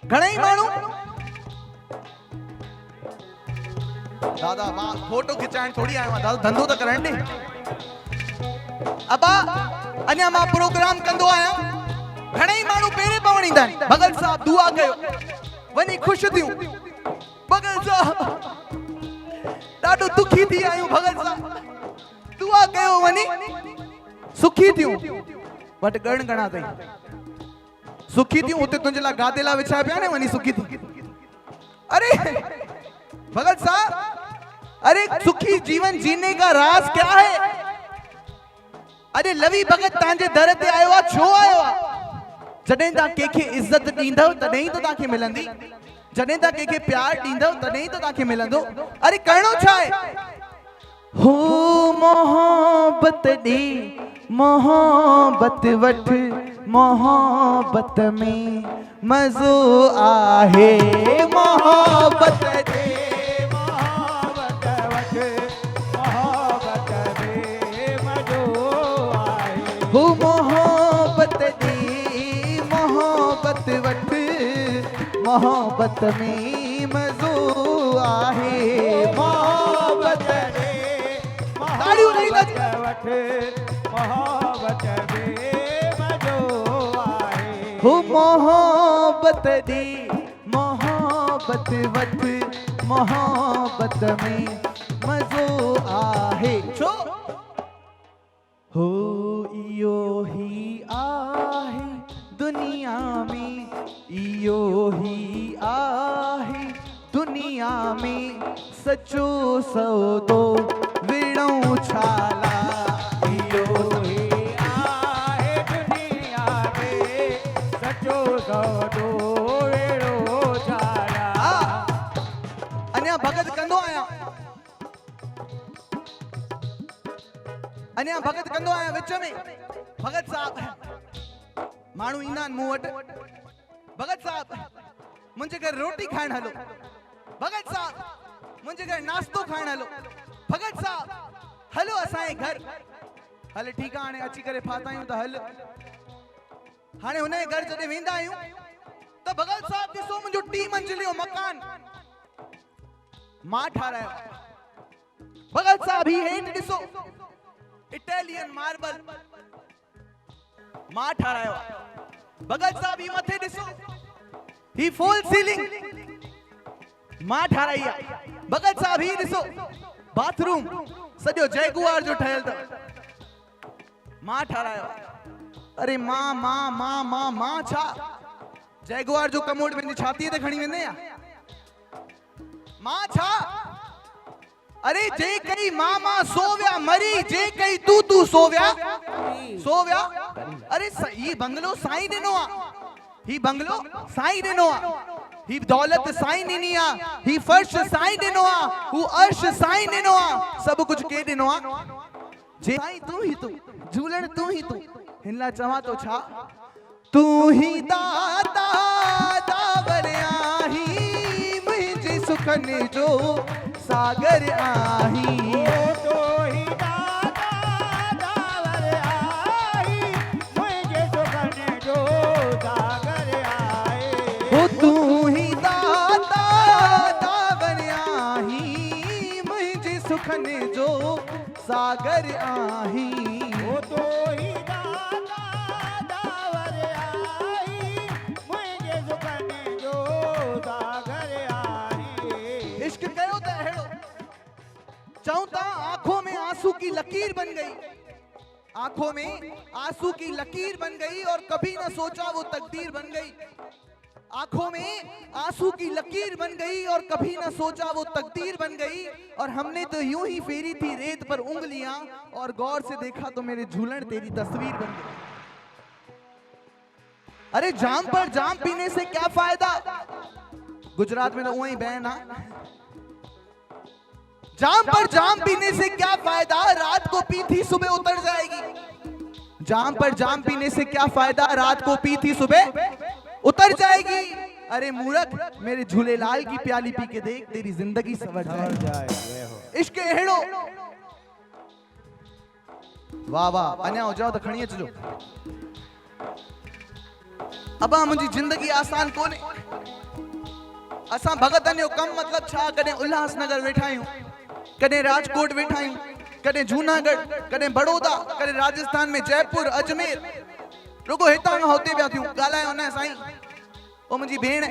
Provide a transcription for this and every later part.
घणई माण्हू दादा मां फोटो खिचाइण थोड़ी आयो दादा धंधो तो करण दे अबा अञा मां प्रोग्राम कंदो आया घणई माण्हू पेरे पवण ईंदा आहिनि भगत साहब दुआ कयो वनी खुश थियूं भगत साहब ॾाढो दुखी थी आहियूं भगत साहब दुआ कयो वनी सुखी थियूं वट गण गणा अथई सुखी थियूं उते तुंहिंजे लाइ गादेला विछाया पिया न वनी सुखी थी अरे भगत साहब अरे सुखी जीवन जीने का राज क्या है अरे लवी भगत तव्हांजे दर ते आयो आहे छो आयो आहे जॾहिं तव्हां कंहिंखे इज़त ॾींदव तॾहिं त तव्हांखे मिलंदी जॾहिं तव्हां कंहिंखे प्यार ॾींदव तॾहिं त तव्हांखे मिलंदो अरे करणो छा आहे हो मोहब्बत ॾे मोहब्बत वठ मोहब्बत में मज़ो आहे मोहब्बत ॾे मोहब्बत वठ मोहब्बत में मज़ो आहे हो मोहब्बत ॾे मोहब्बत वठ मोहब्बत में मज़ो आहे मोहब्बत ॾे मोहब्बत वठ मोहब्बत में मज़ो आहे हो मोहब्बत ॾे मोहब्बत वठ मोहब्बत में मज़ो आहे छो हो इयो ही आहे दुनिया में इयो ही आहे दुनिया में सचो सौदो विणो छाला इयो ही आहे दुनिया में सचो सौदो विणो छाला अन्या भगत कंदो आया अन्या भगत कंदो आया विच में भगत साहब माण्हू ईंदा आहिनि मूं वटि भगत साहब मुंहिंजे घर रोटी खाइण हलो भगत साहब मुंहिंजे घर नाश्तो खाइण हलो भगत साहब हलो असांजे घर हल ठीकु आहे हाणे अची करे फाता आहियूं त हल हाणे हुनजे घर जॾहिं वेंदा आहियूं त भगत साहब ॾिसो मुंहिंजो 3 मंजिली जो मकान मां ठारायो भगत साहब ही हेठि ॾिसो इटालियन मार्बल मां ठारायो भगत साहब ही मथे ॾिसो ही फॉल सीलिंग मां ठाराई आहे भगत साहब ही ॾिसो बाथरूम सॼो जैगुआर जो ठहियल अथव मां ठारायो अरे मां मां मां मां मां छा जैगुआर जो कमोड पंहिंजी छातीअ ते खणी वेंदे या मां छा अरे जे कई मामा सोव्या मरी जे कई तू सोव्या अरे ये बंगलो साईं ॾिनो आ ही बंगलो साईं ॾिनो आ ही दौलत साईं ॾिनी आ ही फर्श साईं ॾिनो आ हू अर्श साईं ॾिनो आ सब कुछ के ॾिनो आ जे साईं तू ही तू झूलण तू ही तू हिन लाइ चवां तो छा तू ही दाता दावर आही मुंहिंजे सुखनि जो सागर आही तो ही दाता दावर आही मुझे सुखन जो सागर आए हो तू ही दाता दावर आही मुझे सुखन जो सागर आही हो तो ही दाता दावर आही मुझे सुखन जो सागर आही इश्क कयो त चाहूं था आंखों में आंसू की लकीर बन गई आंखों में आंसू की लकीर बन गई और कभी ना सोचा वो तकदीर बन गई आंखों में आंसू की लकीर बन गई और कभी ना सोचा वो तकदीर बन गई और हमने तो यूं ही फेरी थी रेत पर उंगलियां और गौर से देखा तो मेरे झूलन तेरी तस्वीर बन गई अरे जाम पर जाम पीने से क्या फायदा गुजरात में तो वही बहन है जाम पर जाम पीने से क्या फायदा रात को पी थी सुबह उतर जाएगी जाम पर जाम पीने से क्या फायदा रात को पी थी सुबह उतर जाएगी अरे मूर्ख मेरे झूलेलाल की प्याली पी के देख तेरी जिंदगी सवर जाए इश्क अहिड़ो वाह वाह अञा हो जाओ तो खणी अचजो अब मुझी जिंदगी आसान कोने। असा भगतन जो कम मतलब छा, कदे उल्लासनगर वेठा आहियूं, कदे राजकोट वेठा आहियूं, कदे जूनागढ़, कदे बड़ौदा, कदे राजस्थान में जयपुर अजमेर, रुगो हितां खां हुते पिया थियूं ॻाल्हायो न साईं। ओ मुंहिंजी भेण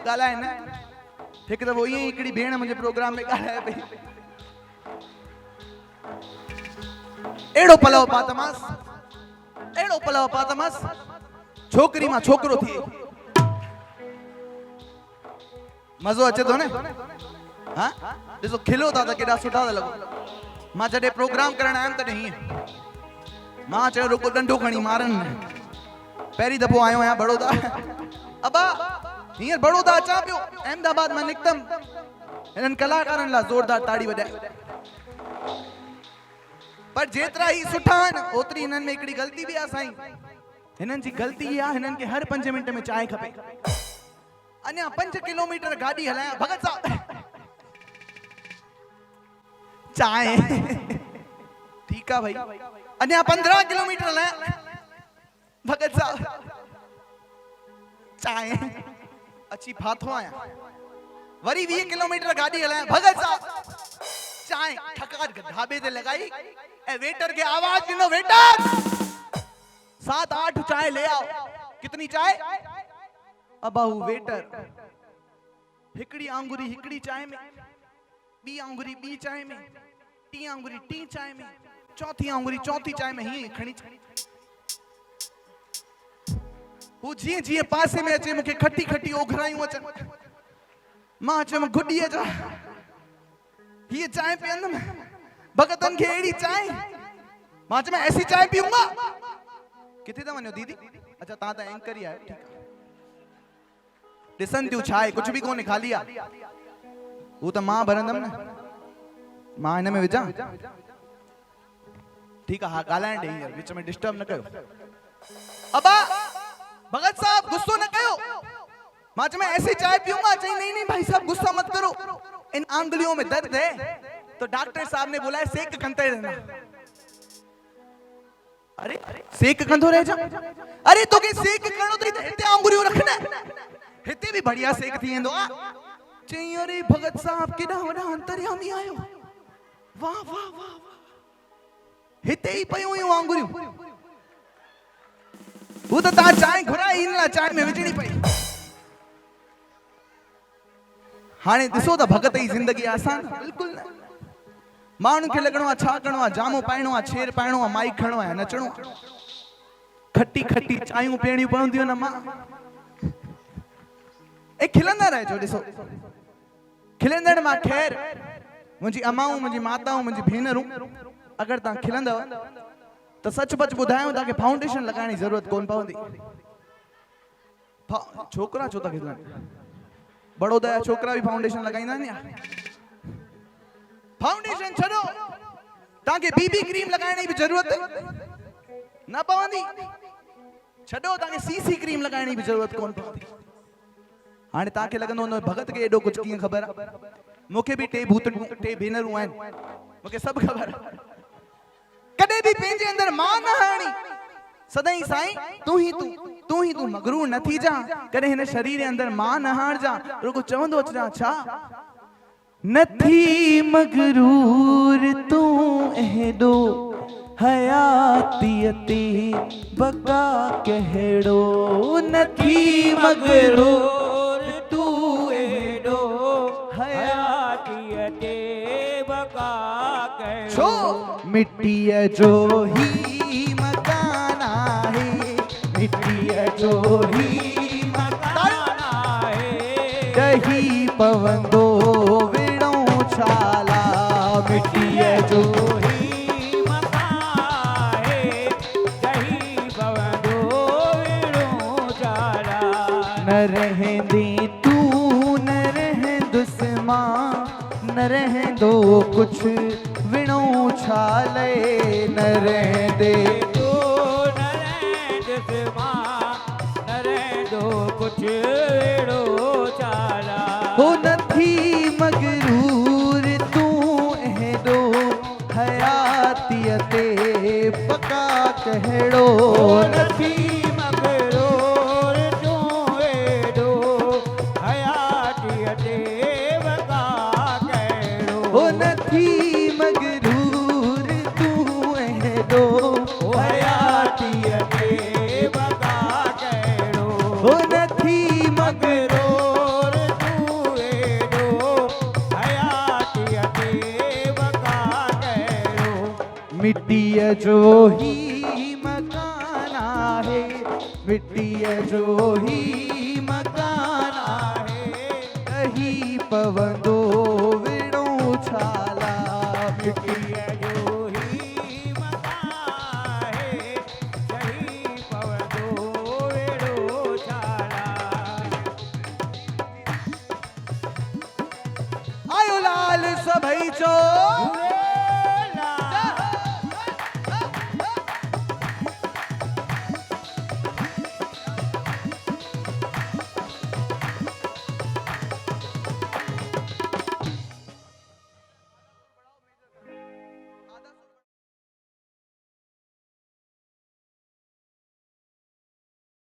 ॻाल्हाए न। हिकु दफ़ो ईअं ई हिकिड़ी भेण मुंहिंजे प्रोग्राम में ॻाल्हाए पई, अहिड़ो पलव पातमास छोकिरी मां छोकिरो थी। मज़ो अचे थो न? हाँ ॾिसो खिलो था त केॾा सुठा था लॻो। मां जॾहिं प्रोग्राम करण आयुमि तॾहिं हीअं मां चयो रुगो डंडो खणी मारनि न। पहिरीं दफ़ो आयो आहियां बड़ौदा। अबा हींअर बड़ौदा अचां पियो, अहमदाबाद मां निकितमि, हिननि कलाकारनि लाइ ज़ोरदार ताड़ी वॼाए। पर जेतिरा ही सुठा आहिनि ओतिरी हिननि में हिकिड़ी ग़लती बि आहे साईं। हिननि जी ग़लती इहा आहे, हिननि खे हर 5 मिंट में चांहि खपे। अञा 5 किलोमीटर गाड़ी हलाया, भगत साहब चांहि। ठीक है भाई, अञा 15 किलोमीटर हलाया, भगत साहब चांहि। अची फाथो आया, वरी 20 किलोमीटर गाड़ी हलाया, भगत साहब चांहि। ठकार ढाबे ते लगाई ए वेटर के आवाज दिनो, वेटर 7-8 चाय ले आओ। कितनी चाय? अबाऊ वेटर हिकड़ी आंगुरी हिकड़ी चाय में, बी आंगुरी बी चाय में, टी आंगुरी टी चाय में, चौथी आंगुरी चौथी चाय में। ही खणी वो जीअं जीअं पासे में अचे मूंखे खटी खटी ओघरायूं अचनि। मां चयोमि गुॾीअ जा हीअ चांहि पीअंदमि, भगतन खे अहिड़ी चांहि। मां चयोमि ऐसी चांहि पीऊंगा। किथे था वञो दीदी? अच्छा तव्हां त एंकर ई आहियो, ठीकु आहे। ॾिसनि थियूं छा आहे, कुझु बि कोन्हे, खाली आहे। हू त मां भरंदमि न, मां हिन में विझां? ठीकु आहे, हा ॻाल्हाइण ॾे, हींअर विच में डिस्टर्ब न कयो। अबा भगत साहब गुस्सो न कयो। मां चयोमि ऐसी चाय पीऊंगा। चई नहीं नहीं भाई साहब गुस्सा मत करो, इन आंगलियों में दर्द है तो डॉक्टर साहब ने बोला है सेक कंते रहना। अरे सेक कंदो रह जा। अरे तो के सेक करणो तो हिते आंगुरियूं रखना, हिते भी बढ़िया सेक थी वेंदो आ। चई अरे भगत साहब केॾा वॾा अंतर्यामी आयो, वाह वाह वाह, हिते ही पयूं हुयूं आंगुरियूं। वो तो तव्हां चांहि घुराई, इन लाइ चांहि में विझणी पई। हाणे ॾिसो त भगत जी ज़िंदगी आसान? बिल्कुलु न। माण्हुनि खे लॻणो आहे छा करिणो आहे, जामो पाइणो आहे, छेर पाइणो आहे, माइक खणणो आहे, नचणो आहे, खटी खटी चांहियूं पीअणियूं पवंदियूं न। मां ए खिलंदा रहिजो। ॾिसो खिलंदड़ मां ख़ैर, मुंहिंजी अमाऊं, मुंहिंजी माताऊं, मुंहिंजी भेनरूं, अगरि तव्हां खिलंदव त सच बच ॿुधायूं तव्हांखे फाउंडेशन लॻाइण जी ज़रूरत कोन पवंदी। छोकिरा छो था खिलनि? बड़ौदा जा छोकिरा भी फाउंडेशन लगाईंदा आहिनि या? फाउंडेशन छॾो, तव्हांखे बीबी क्रीम लगाइण जी भी ज़रूरत न पवंदी। छॾो, तव्हांखे सीसी क्रीम लगाइण जी भी ज़रूरत कोन पवंदी। हाणे तव्हांखे लॻंदो हूंदो भगत खे एॾो कुझु कीअं ख़बर आहे? मूंखे भी टे भेनरूं आहिनि, मूंखे सभु ख़बर आहे। कॾहिं भी पंहिंजे अंदरि मां न हाणी, सदाई साईं तू ही तू मगरूर न थी जा। कॾहिं हिन शरीर जे अंदरि मां न हाणजा, रुगो चवंदो अचिजा छा न थी मगरूर तू एॾो, हयातीअ ते बका कहिड़ो। न थी मगरूर तू एॾो, हयातीअ ते बका कहिड़ो। छो मिट्टीअ जो ही मकान आहे, मिट्टीअ जो ही मकान आहे, ॾही पवंदो विड़ो छाला। मिट्टीअ जो ही मकान आहे, ॾही पवंदो विड़ो छाला। न रहंदी तू न रहंदुसि मां, न रहंदो कुझु विणो छाले। न रहंदे तू न रहंदुसि मां, न रहंदो कुझु विणो छाला। हो न थी मगरूर तू एॾो, हयातीअ ते पका कहिड़ो। न थी मगरूर ओ नथी मगरूर तू एडो हयातीअ खे वॻा कहिड़ो ओ नथी मगरूर तूं एॾो हयातीअ खे वॻा कहिड़ो मिट्टीअ जो ही मकान आहे मिट्टीअ जो ही मकान आहे कही पवंदो विड़ो छाला मिट्टीअ जो ही मकान आहे चही पवंदो वेड़ो छाला आयो लाल सभई चो झूले